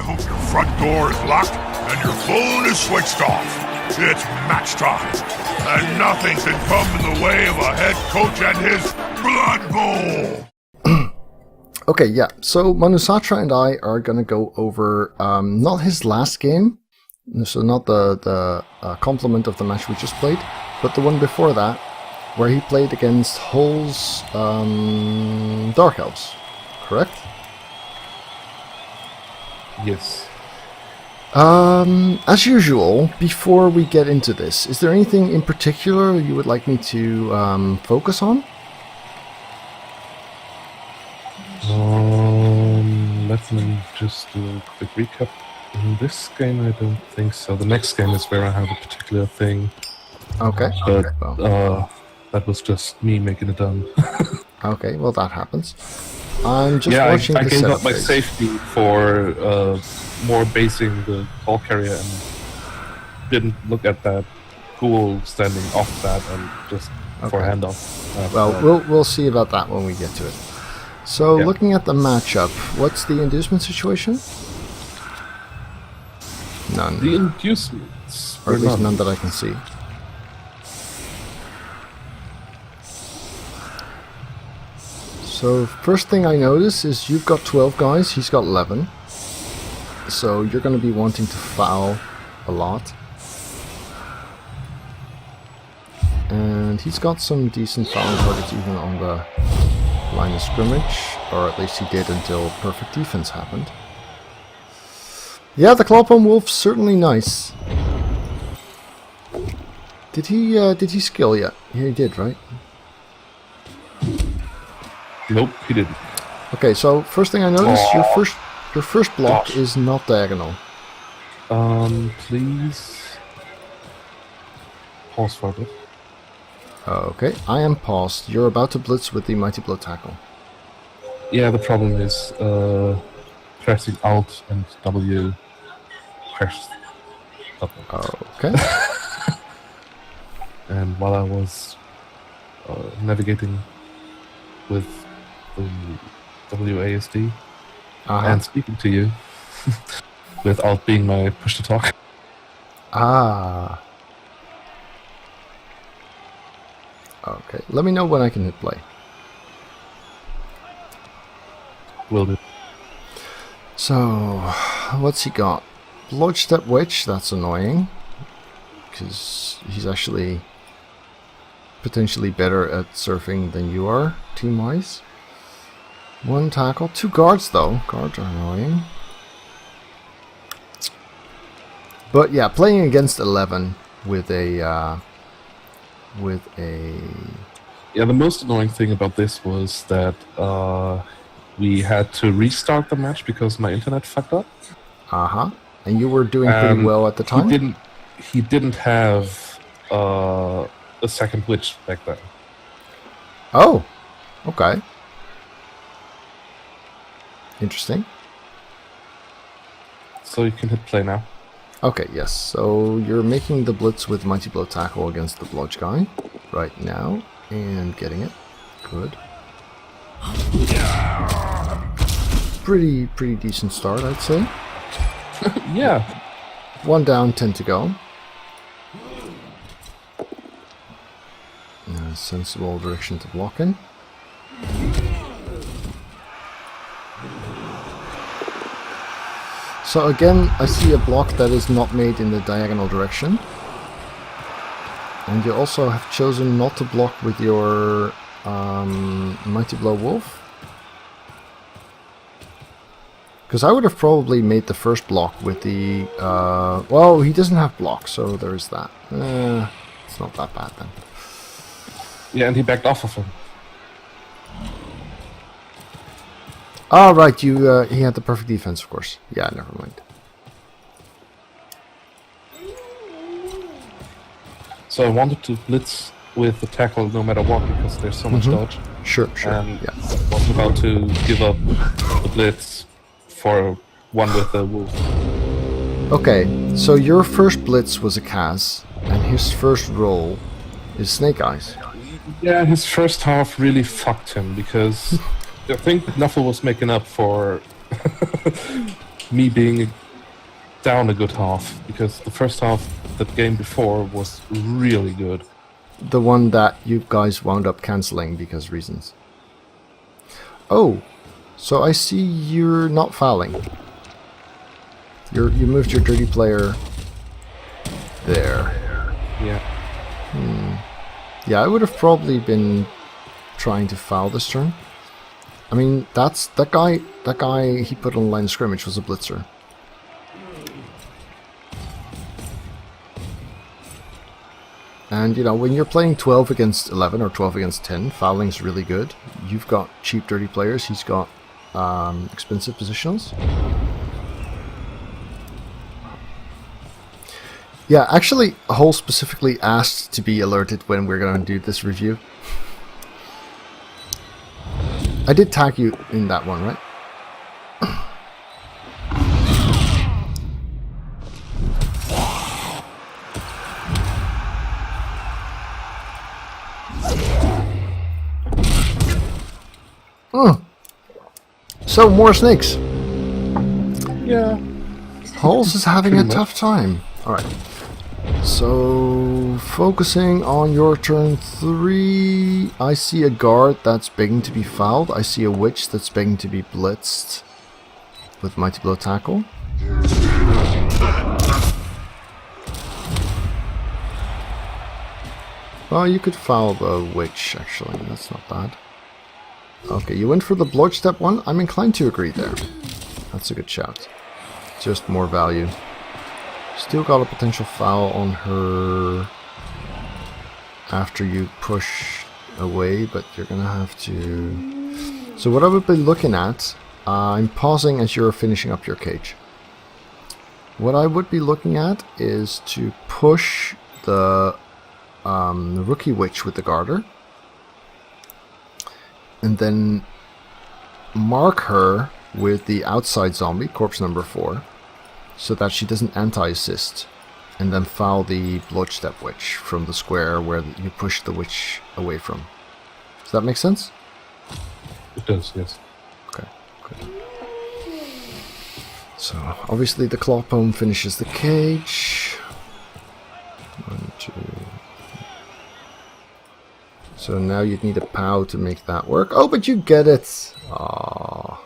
hope your front door is locked and your phone is switched off. It's match time, and nothing can come in the way of a head coach and his Blood Bowl. Okay, yeah. So ManusAtra and I are going to go over not his last game, so not the complement of the match we just played, but the one before that, where he played against Hull's Dark Elves, correct? Yes. As usual, before we get into this, is there anything in particular you would like me to focus on? Let me just do a quick recap. In this game, I don't think so. The next game is where I have a particular thing. Okay. But Well. that was just me making it done. Okay, well that happens. I'm just Yeah, watching I the gave setup up my phase. safety for more basing the ball carrier and didn't look at that ghoul standing off that and just for Okay. handoff. Well, we'll see about that when we get to it. So, Yeah. looking at the matchup, what's the inducement situation? None. the inducements Or were at least none. none that I can see. So, first thing I notice is you've got 12 guys, he's got 11. So, you're going to be wanting to foul a lot. And he's got some decent fouling targets even on the line of scrimmage, or at least he did until perfect defense happened. Yeah, the Clawpalm Wolf's certainly nice. Did he skill yet? Yeah, he did, right? Nope, he didn't. Okay, so first thing I noticed, your first block Gosh. is not diagonal. Please pause for a bit. Okay, I am paused. You're about to blitz with the Mighty Blow Tackle. Yeah, the problem is pressing Alt and W. Press W. Okay. And while I was navigating with the WASD and speaking to you, with Alt being my push to talk. Ah. Okay, let me know when I can hit play. Will do. So, what's he got? Lodgestep Witch, that's annoying. Because he's actually potentially better at surfing than you are, team-wise. One tackle, 2 guards though. Guards are annoying. But yeah, playing against 11 with a... Yeah, the most annoying thing about this was that we had to restart the match because my internet fucked up. And you were doing pretty well at the time? He didn't have a second witch back then. Oh, okay. Interesting. So you can hit play now. Okay, yes. So you're making the blitz with Mighty Blow Tackle against the Bludge guy right now, and getting it. Good. Pretty decent start, I'd say. Yeah. 1 down, 10 to go. Sensible direction to block in. So again, I see a block that is not made in the diagonal direction. And you also have chosen not to block with your Mighty Blow Wolf. Because I would have probably made the first block with the... well, he doesn't have block, so there is that. It's not that bad then. Yeah, and he backed off of him. Oh, right, he had the perfect defense, of course. Yeah, never mind. So I wanted to blitz with the tackle no matter what because there's so much dodge. Sure, And yeah. was about to give up the blitz for one with the wolf. Okay, so your first blitz was a Kaz, and his first roll is Snake Eyes. Yeah, his first half really fucked him because I think Nuffle was making up for me being down a good half, because the first half, that game before, was really good. The one that you guys wound up cancelling because reasons. Oh, so I see you're not fouling. You moved your dirty player there. Yeah. Yeah, I would have probably been trying to foul this turn. I mean, that guy he put on the line of scrimmage was a blitzer. And, you know, when you're playing 12 against 11 or 12 against 10, fouling's really good. You've got cheap, dirty players. He's got expensive positionals. Yeah, actually, Hole specifically asked to be alerted when we're going to do this review. I did tag you in that one, right? So, more snakes. Yeah. Holes is having a tough time. Alright. So, focusing on your turn 3, I see a guard that's begging to be fouled. I see a witch that's begging to be blitzed with Mighty Blow Tackle. Well, you could foul the witch, actually. That's not bad. Okay, you went for the blodge step one. I'm inclined to agree there. That's a good shout. Just more value. Still got a potential foul on her after you push away, but you're gonna have to... So what I would be looking at, I'm pausing as you're finishing up your cage. What I would be looking at is to push the rookie witch with the garter, and then mark her with the outside zombie, corpse number 4, so that she doesn't anti-assist, and then foul the blodge step witch from the square where you push the witch away from. Does that make sense? It does, yes. Okay, good. So, obviously the claw poem finishes the cage. 1, 2... So now you'd need a POW to make that work. Oh, but you get it! Aww.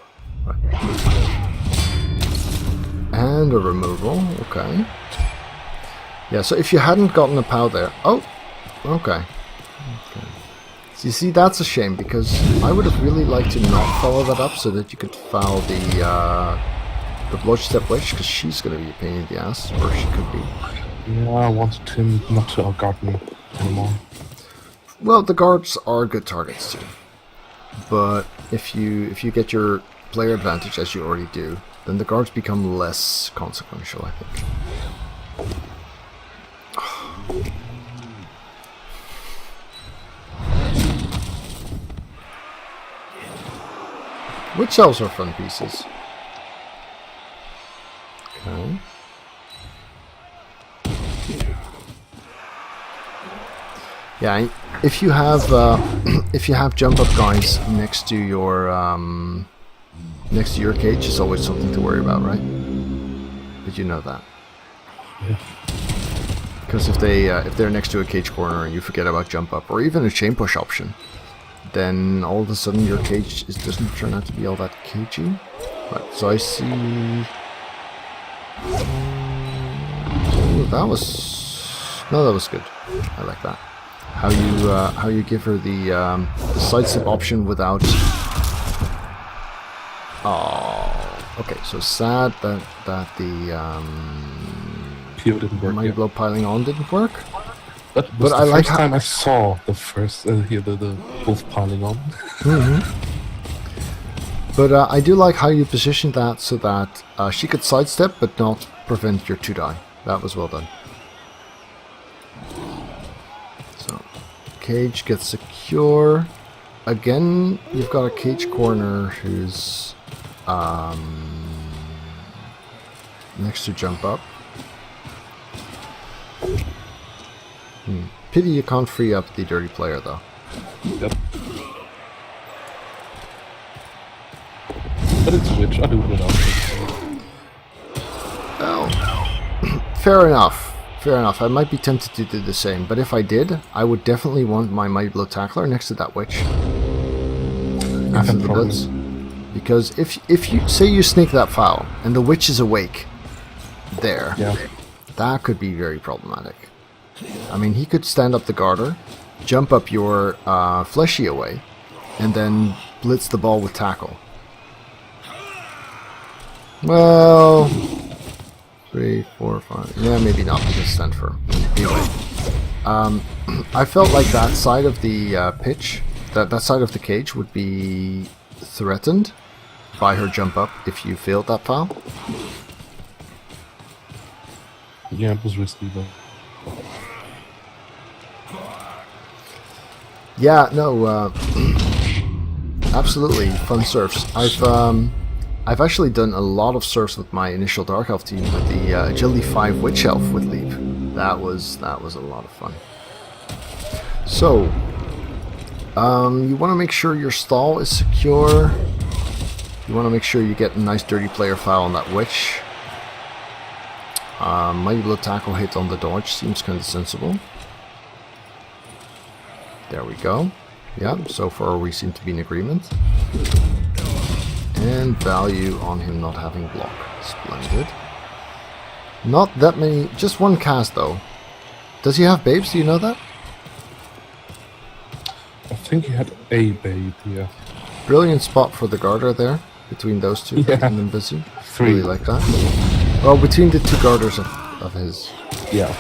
Right. And a removal, okay. Yeah, so if you hadn't gotten a POW there... Oh! Okay. So you see, that's a shame, because I would have really liked to not follow that up so that you could foul the blodge step witch, because she's going to be a pain in the ass, or she could be. Yeah, I wanted him not to outguard me anymore. Well, the guards are good targets too, but if you get your player advantage, as you already do, then the guards become less consequential, I think. Which elves are fun pieces? Okay. Yeah, if you have jump up guys next to your cage, it's always something to worry about, right? But you know that. Yeah. Because if they're next to a cage corner and you forget about jump up or even a chain push option, then all of a sudden your cage doesn't turn out to be all that cagey. Right. So I see. That was good. I like that. How you give her the sidestep option without... Oh, okay. So sad that the PO didn't work. Mighty Blow piling on didn't work. But I like the first time I saw the first the both piling on. But I do like how you positioned that so that she could sidestep but not prevent your 2-die. That was well done. So, cage gets secure. Again, you've got a cage corner who's next to jump up. Pity you can't free up the dirty player though. Yep. But it's Witch, I do it without it. Fair enough. Fair enough. I might be tempted to do the same, but if I did, I would definitely want my Mighty Blow Tackler next to that witch. After the blitz. Because if you say you sneak that foul and the witch is awake there, that could be very problematic. I mean, he could stand up the garter, jump up your fleshy away, and then blitz the ball with tackle. Well, 3, 4, 5. Yeah, maybe not because stand firm. Anyway, I felt like that side of the pitch, that side of the cage would be threatened by her jump up if you failed that foul. Yeah, it was risky though. Yeah, no, absolutely fun surfs. I've actually done a lot of surfs with my initial Dark Elf team with the Agility 5 Witch Elf with Leap. That was a lot of fun. So, you want to make sure your stall is secure. You want to make sure you get a nice dirty player foul on that Witch. Mighty Blow Tackle hit on the dodge seems kind of sensible. There we go. Yeah, so far we seem to be in agreement. And value on him not having block. Splendid. Not that many, just one cast though. Does he have babes? Do you know that? I think he had a babe, yeah. Brilliant spot for the garter there, between those two, Yeah. and them busy. 3. Really like that. Well, between the two garters of his. Yeah.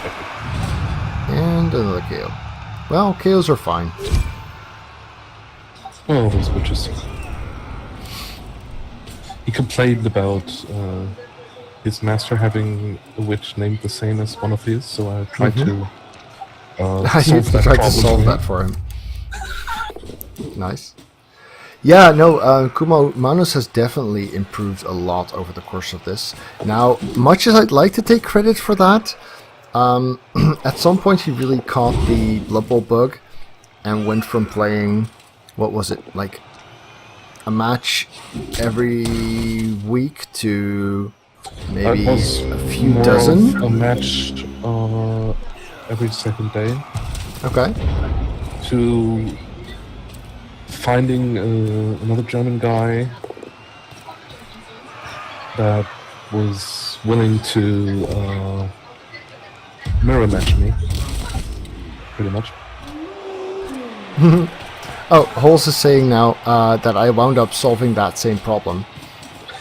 And another KO. Well, KOs are fine. Oh, those witches. He complained about his master having a witch named the same as one of his, so I tried to solve that tried to problem solve for that for him. Nice. Yeah, no, Kumo, Manus has definitely improved a lot over the course of this. Now, much as I'd like to take credit for that, at some point he really caught the Blood Bowl bug and went from playing, what was it, like a match every week to maybe a few dozen? A match every second day. Okay. To finding another German guy that was willing to mirror match me, pretty much. Oh, Holes is saying now that I wound up solving that same problem,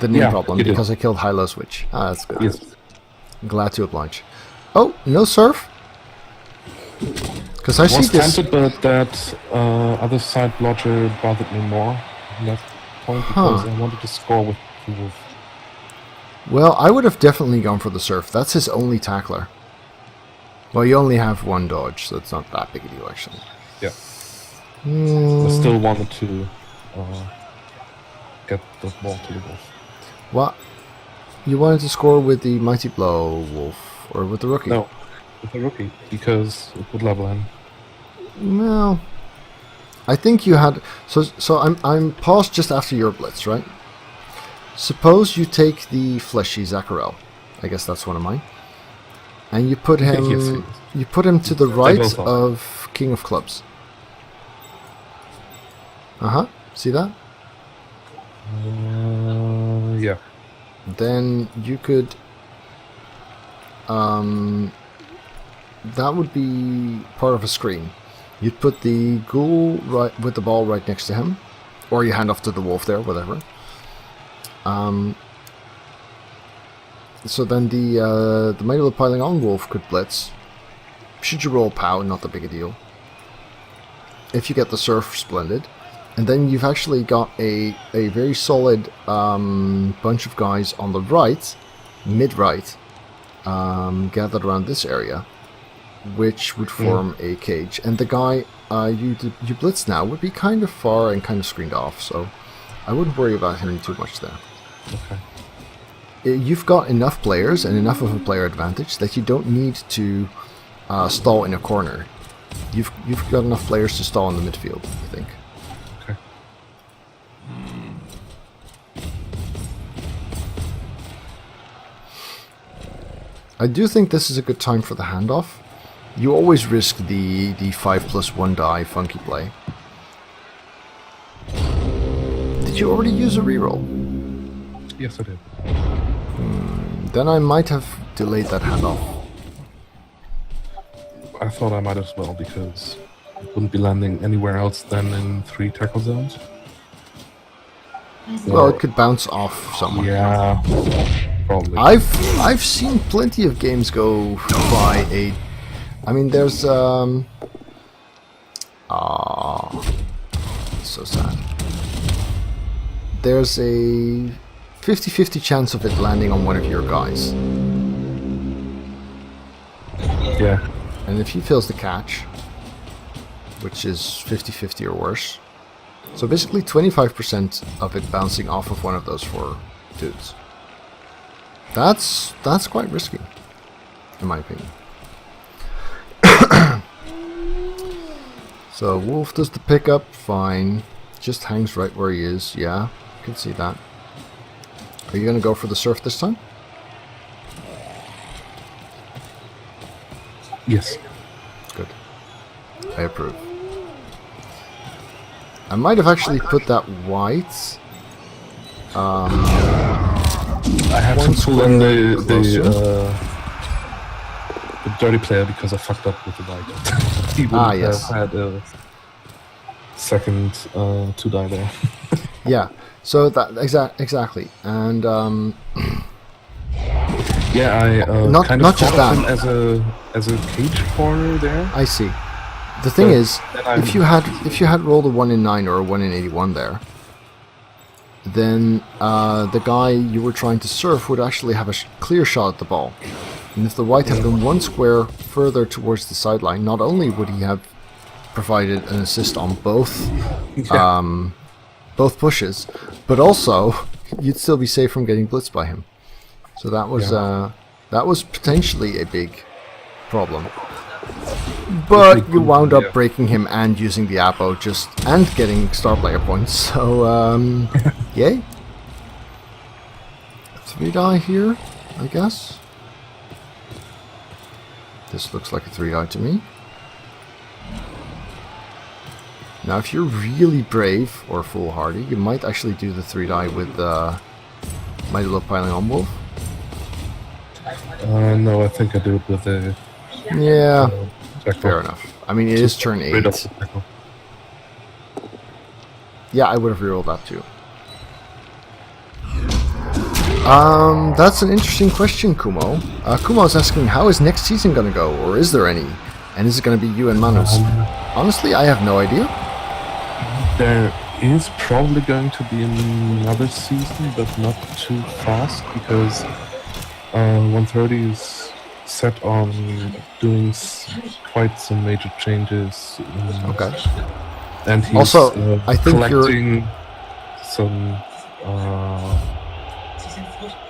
the name problem, because I killed Hilo Switch. Ah, that's good. Yes. Glad to oblige. Oh, no surf? Because I see this. Tempted, but that other side blodger bothered me more at that point because I wanted to score with the wolf. Well, I would have definitely gone for the surf. That's his only tackler. Well, you only have one dodge, so it's not that big a deal, actually. Yeah. I still wanted to get the ball to the wolf. What? You wanted to score with the Mighty Blow Wolf, or with the rookie? No, with the rookie, because it would level him. Well, I think you had... So I'm paused just after your blitz, right? Suppose you take the fleshy Zacharel. I guess that's one of mine. And you put him... Yes. You put him to the right of King of Clubs. See that? Yeah. Then you could... that would be part of a screen. You'd put the ghoul right with the ball right next to him, or you hand off to the wolf there, whatever. So then the Mighty Blow Piling On wolf could blitz. Should you roll POW, not that big a deal. If you get the surf, splendid. And then you've actually got a very solid bunch of guys on the right, mid-right, gathered around this area, which would form a cage. And the guy you blitz now would be kind of far and kind of screened off, so I wouldn't worry about him too much there. Okay. You've got enough players and enough of a player advantage that you don't need to stall in a corner. You've got enough players to stall in the midfield, I think. Okay. I do think this is a good time for the handoff. You always risk the 5+1 die funky play. Did you already use a reroll? Yes, I did. Then I might have delayed that handoff. I thought I might as well, because it wouldn't be landing anywhere else than in 3 tackle zones. Well, it could bounce off somewhere. Yeah, probably. I've seen plenty of games go by a... I mean, there's... so sad. There's a 50-50 chance of it landing on one of your guys. Yeah. And if he fails the catch, which is 50-50 or worse, so basically 25% of it bouncing off of one of those 4 dudes. That's quite risky, in my opinion. So Wolf does the pickup, fine. Just hangs right where he is, yeah, I can see that. Are you gonna go for the surf this time? Yes. Good. I approve. I might have actually put that white. I had to pull in the dirty player because I fucked up with the white. He would have had a second 2 die there. Yeah. So that exactly, and yeah, I kind of not just thought of that. him as a cage corner there. I see. The thing is, if you had rolled a 1 in 9 or a 1 in 81 there, then the guy you were trying to surf would actually have a clear shot at the ball. And if the white had been 1 square further towards the sideline, not only would he have provided an assist on both pushes, but also you'd still be safe from getting blitzed by him. So that was potentially a big problem. But you wound up breaking him and using the Apo and getting star player points. So yay. 3 die here, I guess. This looks like a 3 die to me. Now, if you're really brave or foolhardy, you might actually do the 3 die with Mighty Low Piling on Wolf. No, I think I do it with a... Yeah, fair enough. I mean, it is turn 8. Yeah, I would have rerolled that too. That's an interesting question, Kumo. Kumo is asking, how is next season going to go, or is there any? And is it going to be you and Manus? Honestly, I have no idea. There is probably going to be another season, but not too fast, because 130 is set on doing quite some major changes. Okay. And he's also, I think collecting some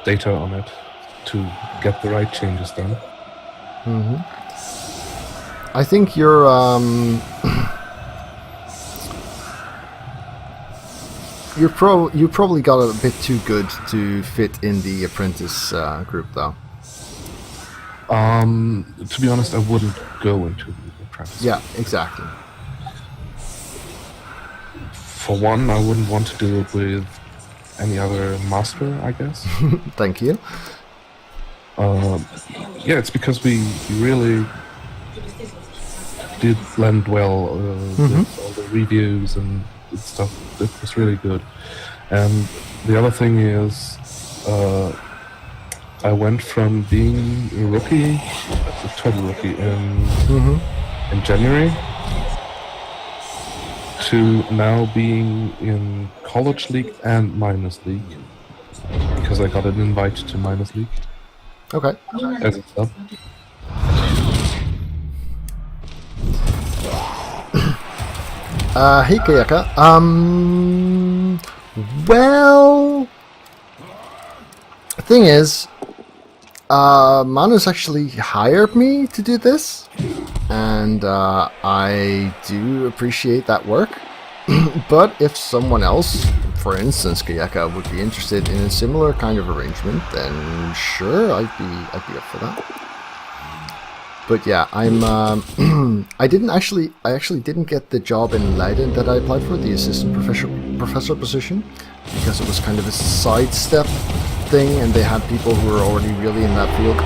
data on it to get the right changes done. Mm-hmm. I think you're you probably got a bit too good to fit in the Apprentice group, though. To be honest, I wouldn't go into the Apprentice. Yeah, exactly. For one, I wouldn't want to do it with any other master, I guess. Thank you. Yeah, it's because we really did blend well with all the reviews and stuff. It was really good. And the other thing is, I went from being a rookie, a total rookie in January, to now being in College League and Minus League, because I got an invite to Minus League. Okay. As a sub. Hey Kayaka. Well, the thing is, Manus actually hired me to do this, and I do appreciate that work. But if someone else for instance, Kayaka would be interested in a similar kind of arrangement, then sure, I'd be up for that. But yeah, I'm I actually didn't get the job in Leiden that I applied for, the assistant professor position, because it was kind of a sidestep thing, and they had people who were already really in that field.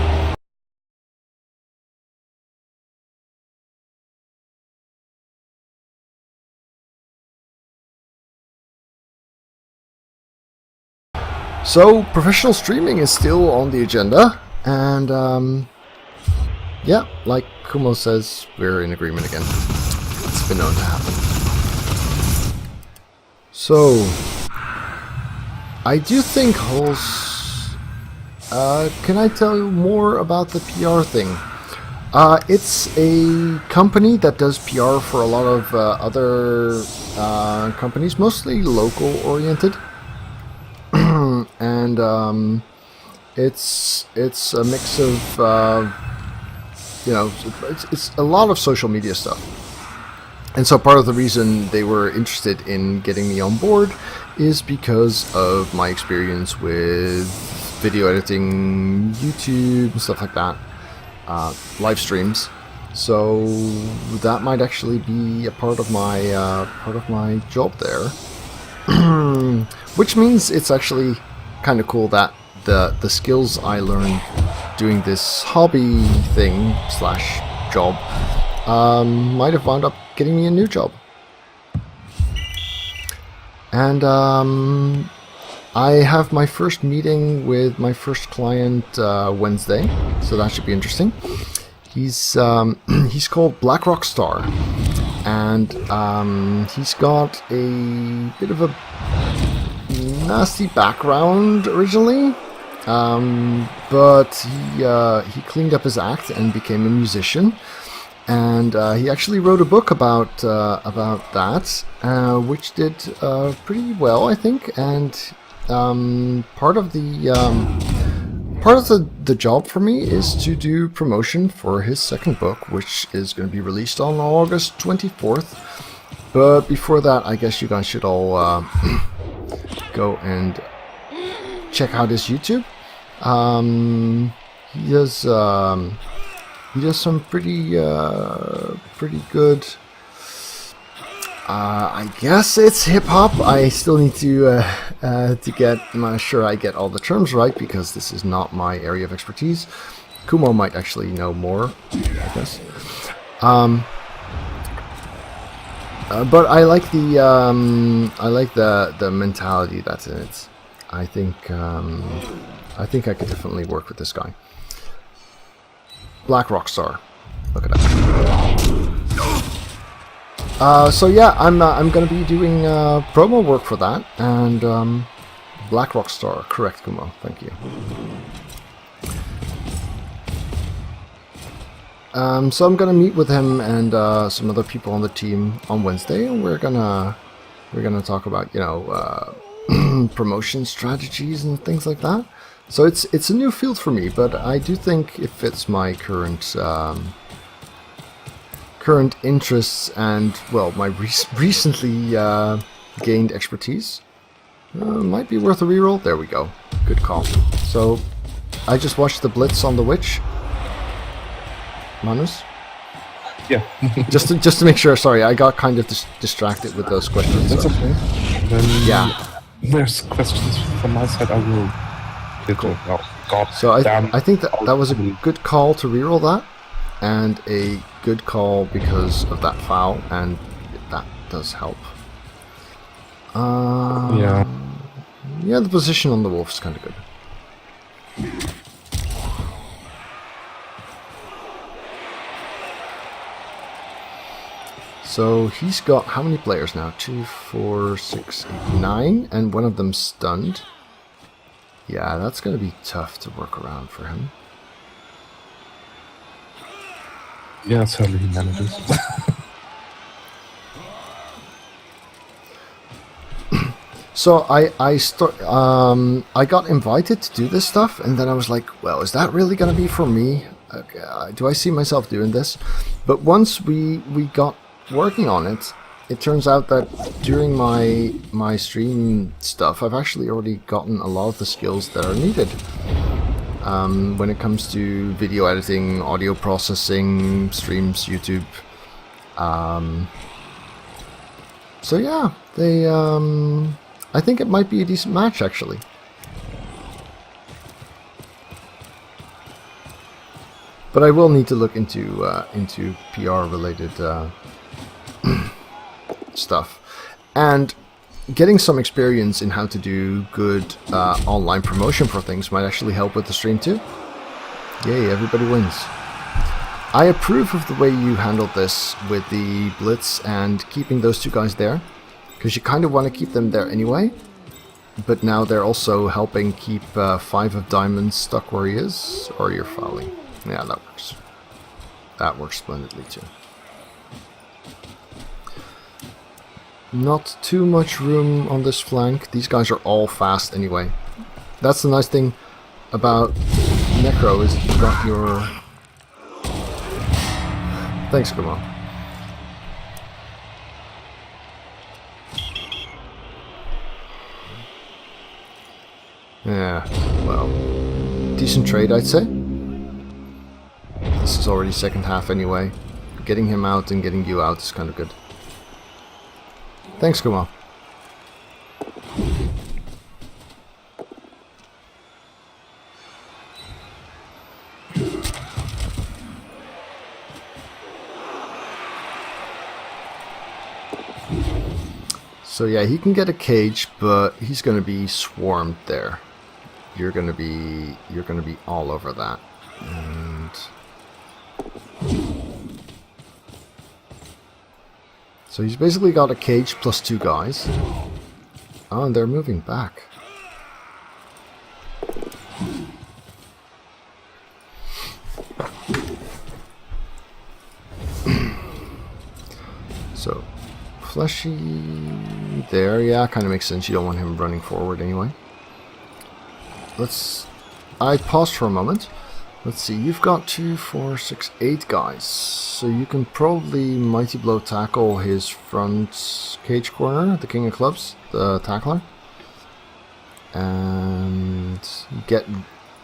So, professional streaming is still on the agenda, and yeah, like Kumo says, we're in agreement again. It's been known to happen. So, I do think Hulse... can I tell you more about the PR thing? It's a company that does PR for a lot of other companies, mostly local oriented. And it's a mix of it's a lot of social media stuff. And so part of the reason they were interested in getting me on board is because of my experience with video editing, YouTube, and stuff like that, live streams. So that might actually be a part of my job there. Which means it's actually kind of cool that the skills I learned doing this hobby thing / job might have wound up getting me a new job. And I have my first meeting with my first client Wednesday, so that should be interesting. He's called Black Rock Star, and he's got a bit of a nasty background originally, but he cleaned up his act and became a musician, and he actually wrote a book about that, which did pretty well, I think. And part of the job for me is to do promotion for his second book, which is going to be released on August 24th. But before that, I guess you guys should all go and check out his YouTube. He does some pretty good. I guess it's hip hop. I still need to get sure I get all the terms right, because this is not my area of expertise. Kumo might actually know more, I guess. But I like the mentality that's in it. I think I could definitely work with this guy. Black Rockstar. Look at that. So yeah, I'm gonna be doing promo work for that, and Black Rockstar, correct, Kumo? Thank you. So I'm gonna meet with him and some other people on the team on Wednesday, and we're gonna talk about promotion strategies and things like that. So it's a new field for me, but I do think it fits my current interests and, well, my recently gained expertise. Might be worth a reroll. There we go. Good call. So I just watched the Blitz on the Witch. Manus? Yeah. just to make sure. Sorry, I got kind of distracted with those questions. That's okay. Yeah. There's questions from my side. I will. Cool. Oh, God. So I think that was a good call to reroll that, and a good call because of that foul, and that does help. Yeah. Yeah, the position on the wolf is kind of good. So he's got how many players now? 2, 4, 6, 8, 9, and one of them stunned. Yeah, that's going to be tough to work around for him. Yeah, certainly he manages. So I got invited to do this stuff, and then I was like, well, is that really going to be for me? Do I see myself doing this? But once we got working on it, it turns out that during my stream stuff, I've actually already gotten a lot of the skills that are needed. When it comes to video editing, audio processing, streams, YouTube. So yeah, they I think it might be a decent match actually. But I will need to look into PR related stuff, and getting some experience in how to do good online promotion for things might actually help with the stream too. Yay, everybody wins. I approve of the way you handled this with the Blitz and keeping those two guys there, because you kind of want to keep them there anyway, but now they're also helping keep 5 of diamonds stuck where he is, or you're fouling. Yeah, that works. That works splendidly too. Not too much room on this flank. These guys are all fast anyway. That's the nice thing about Necro, is you've got your... Thanks, come on. Yeah, well, decent trade, I'd say. This is already second half anyway. Getting him out and getting you out is kind of good. Thanks, Kuma. So yeah, he can get a cage, but he's going to be swarmed there. You're going to be all over that. And so he's basically got a cage plus 2 guys. Oh, and they're moving back. So, Fleshy there, yeah, kind of makes sense. You don't want him running forward anyway. I paused for a moment. Let's see, you've got 2, 4, 6, 8 guys. So you can probably Mighty Blow tackle his front cage corner, the King of Clubs, the tackler. And get...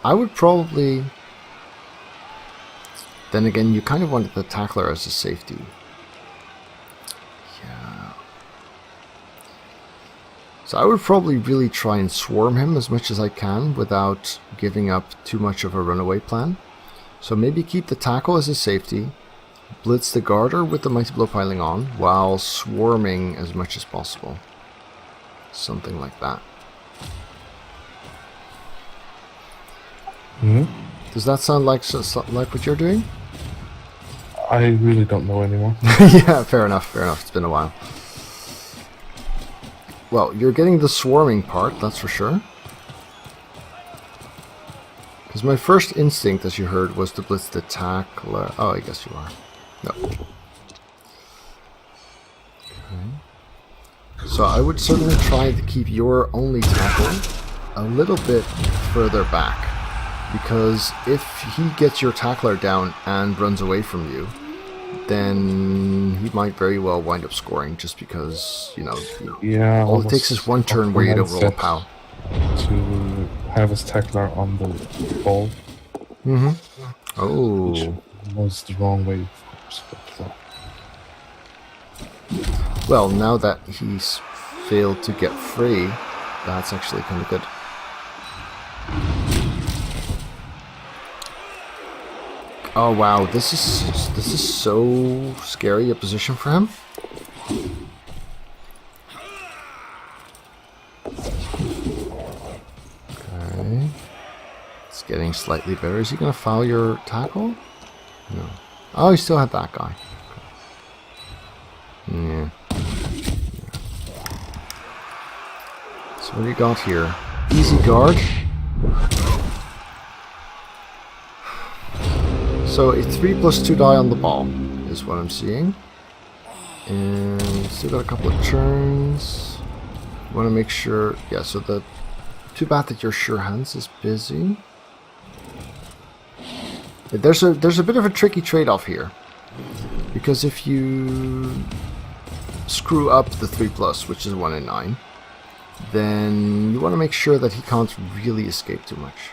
I would probably... Then again, you kind of wanted the tackler as a safety. Yeah. So I would probably really try and swarm him as much as I can without giving up too much of a runaway plan. So maybe keep the tackle as a safety, blitz the Garter with the Mighty Blow piling on, while swarming as much as possible. Something like that. Does that sound like what you're doing? I really don't know anymore. Yeah, fair enough, fair enough. It's been a while. Well, you're getting the swarming part, that's for sure. Because my first instinct, as you heard, was to blitz the tackler. Oh, I guess you are. No. Okay. So I would certainly try to keep your only tackle a little bit further back. Because if he gets your tackler down and runs away from you, then he might very well wind up scoring, just because, you know, yeah, all it takes is one turn where you don't roll a POW. To have his tackler on the ball. Oh. Which was the wrong way, of course. But, well, now that he's failed to get free, that's actually kind of good. Oh wow, this is so scary a position for him. Okay. It's getting slightly better. Is he gonna foul your tackle? No. Oh, he still had that guy. Okay. Yeah. So what do you got here? Easy guard. So a 3+2 die on the ball is what I'm seeing. And still got a couple of turns. Want to make sure, yeah, so the too bad that your sure hands is busy. There's a bit of a tricky trade-off here. Because if you screw up the 3+, which is 1 in 9, then you want to make sure that he can't really escape too much.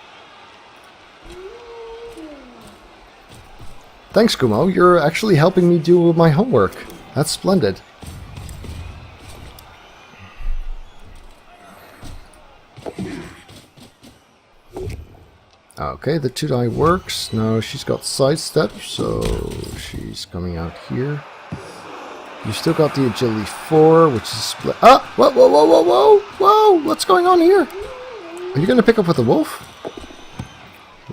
Thanks, Kumo. You're actually helping me do my homework. That's splendid. Okay, the 2-die works. Now she's got sidestep, so she's coming out here. You've still got the agility 4, which is split. Ah! Whoa, whoa, whoa, whoa, whoa! Whoa! What's going on here? Are you going to pick up with the wolf?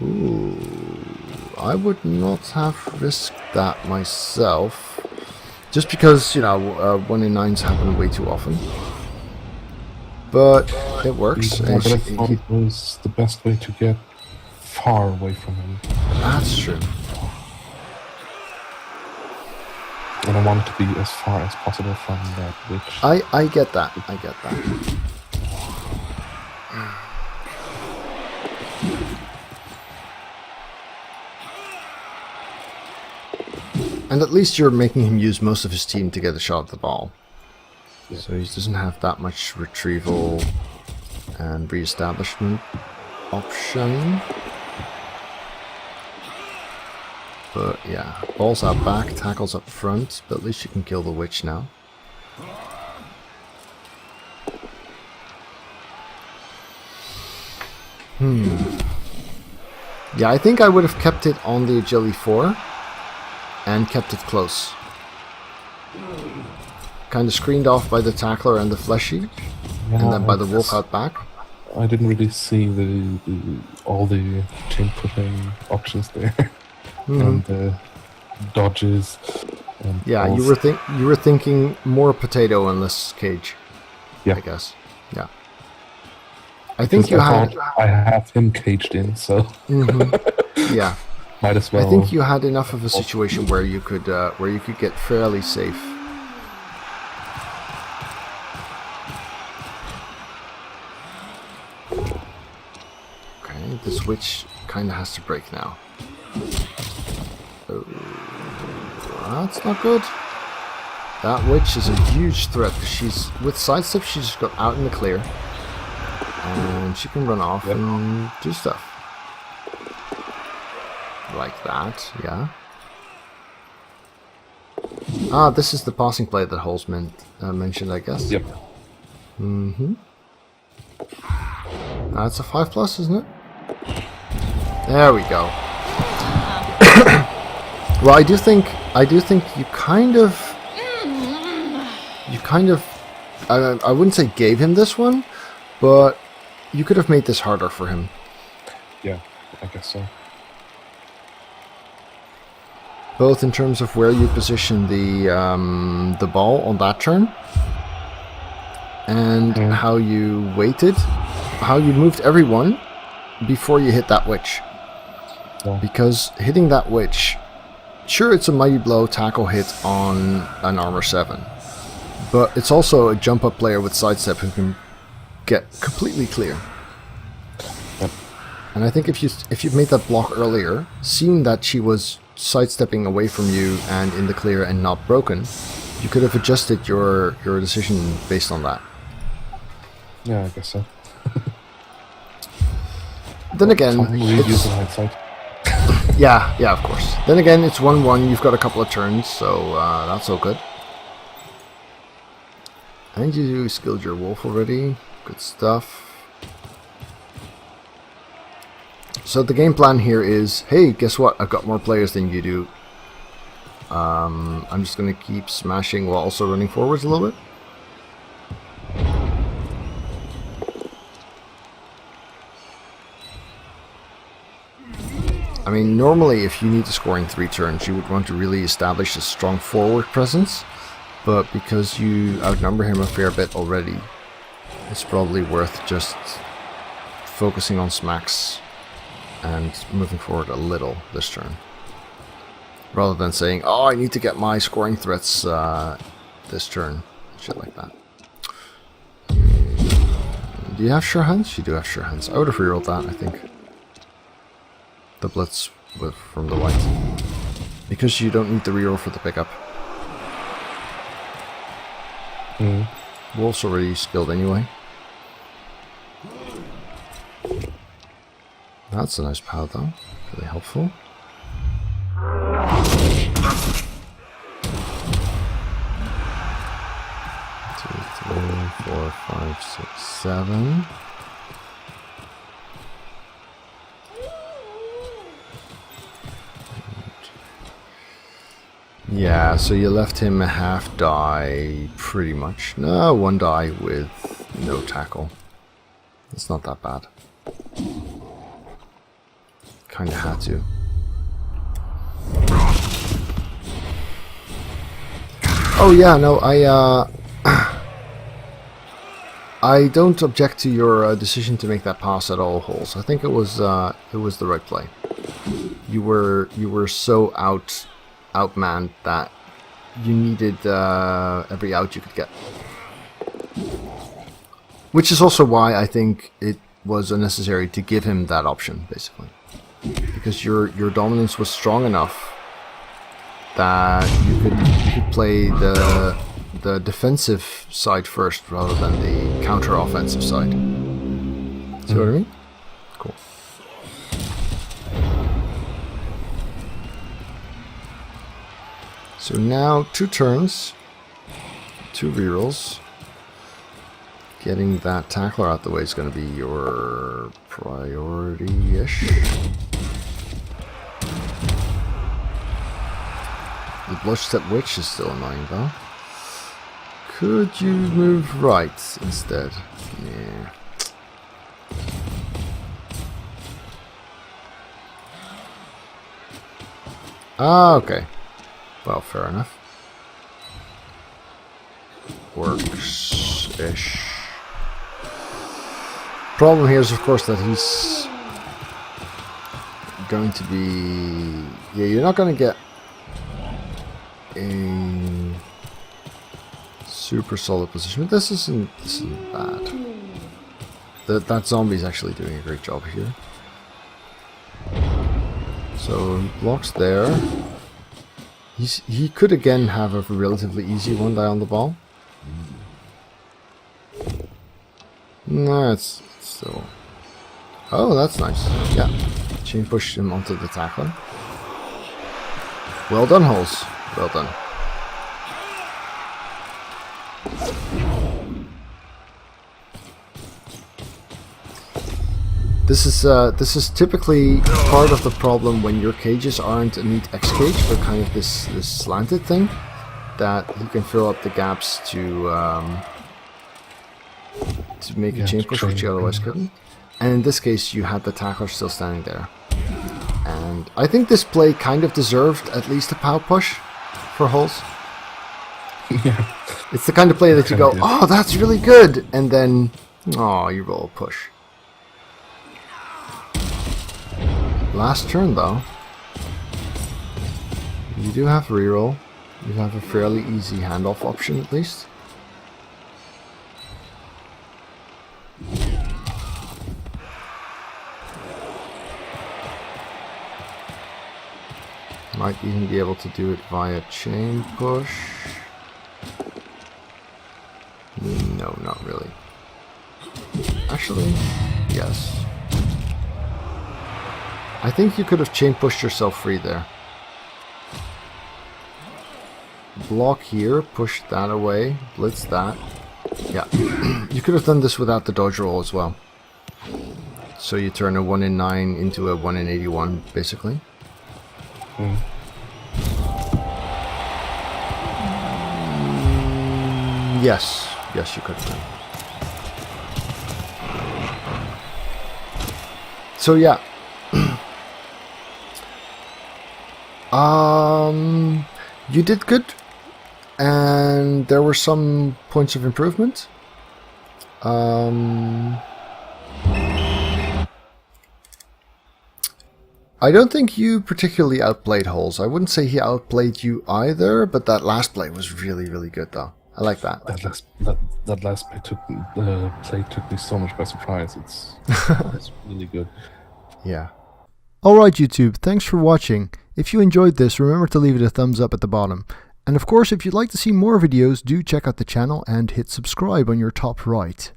Ooh. I would not have risked that myself. Just because, you know, 1 in 9s happen way too often. But it works. I thought it was the best way to get far away from him. That's true. And I want it to be as far as possible from that witch. I get that. I get that. And at least you're making him use most of his team to get a shot at the ball. Yeah. So he doesn't have that much retrieval and re-establishment option. But yeah, balls out back, tackles up front, but at least you can kill the witch now. Yeah, I think I would have kept it on the agility 4 and kept it close. Kind of screened off by the tackler and the fleshy, and then by the wolf out back. I didn't really see all the chain pushing options there. And the dodges. And yeah, balls. you were thinking more potato in this cage. Yeah, I guess. Yeah. I think you had. I have him caged in, so. Yeah. Might as well. I think you had enough of a situation where you could get fairly safe. Okay, this witch kind of has to break now. Oh, that's not good. That witch is a huge threat because she's with sidestep. She's just got out in the clear, and she can run off and do stuff like that. Yeah. Ah, this is the passing play that Holz mentioned, I guess. Yep. That's a 5+, isn't it? There we go. Well, I do think you kind of, I wouldn't say gave him this one, but you could have made this harder for him. Yeah, I guess so. Both in terms of where you position the ball on that turn, and how you waited, how you moved everyone before you hit that witch. Yeah. Because hitting that witch, sure, it's a mighty blow tackle hit on an armor 7, but it's also a jump up player with sidestep who can get completely clear. Yep. And I think if you'd made that block earlier, seeing that she was sidestepping away from you and in the clear and not broken, you could have adjusted your decision based on that. Yeah, I guess so. Then again, yeah, of course. Then again, it's 1-1. You've got a couple of turns, so that's all good. And you skilled your wolf already. Good stuff. So the game plan here is, hey, guess what? I've got more players than you do. I'm just going to keep smashing while also running forwards a little bit. I mean, normally if you need to score in 3 turns, you would want to really establish a strong forward presence, but because you outnumber him a fair bit already, it's probably worth just focusing on smacks and moving forward a little this turn. Rather than saying, oh, I need to get my scoring threats this turn. Shit like that. Do you have sure hands? You do have sure hands. I would have rerolled that, I think. The blitz from the white. Because you don't need the reroll for the pickup. Wolf's already skilled anyway. That's a nice pal though. Really helpful. 2, 3, 4, 5, 6, 7. Yeah, so you left him a half die, pretty much. No, 1 die with no tackle. It's not that bad. Kinda had to. Oh yeah, no, I don't object to your decision to make that pass at all, Holes. I think it was the right play. You were so outmanned that you needed every out you could get. Which is also why I think it was unnecessary to give him that option, basically. Because your dominance was strong enough that you could play the defensive side first rather than the counter-offensive side. See what I mean? Cool. So now 2 turns, 2 rerolls. Getting that tackler out the way is going to be your priority-ish. The Bloodstep Witch is still annoying though. Could you move right instead? Yeah. Ah, okay. Well, fair enough. Works-ish. Problem here is, of course, that he's going to be... Yeah, you're not going to get a super solid position. But this isn't bad. That zombie's actually doing a great job here. So he blocks there. He could again have a relatively easy 1 die on the ball. No, it's still... Oh, that's nice. Yeah. Chain pushed him onto the tackler. Well done, Holes. Well done. This is typically part of the problem when your cages aren't a neat X cage, but kind of this slanted thing that you can fill up the gaps to make a chain push, which you otherwise couldn't. And in this case, you had the tackler still standing there. And I think this play kind of deserved at least a pow push for Holes. Yeah. It's the kind of play that you go, oh, that's really good, and then, oh, you roll a push. Last turn, though, you do have reroll. You have a fairly easy handoff option, at least. Might even be able to do it via chain push. No, not really. Actually, yes. I think you could have chain pushed yourself free there. Block here, push that away, blitz that. Yeah, you could have done this without the dodge roll as well. So you turn a 1 in 9 into a 1 in 81, basically. Yes, yes, you could have done. So yeah. You did good, and there were some points of improvement. I don't think you particularly outplayed Holes. I wouldn't say he outplayed you either, but that last play was really, really good, though. I like that. That last play took me so much by surprise. It's really good. Yeah. Alright YouTube, thanks for watching. If you enjoyed this, remember to leave it a thumbs up at the bottom. And of course, if you'd like to see more videos, do check out the channel and hit subscribe on your top right.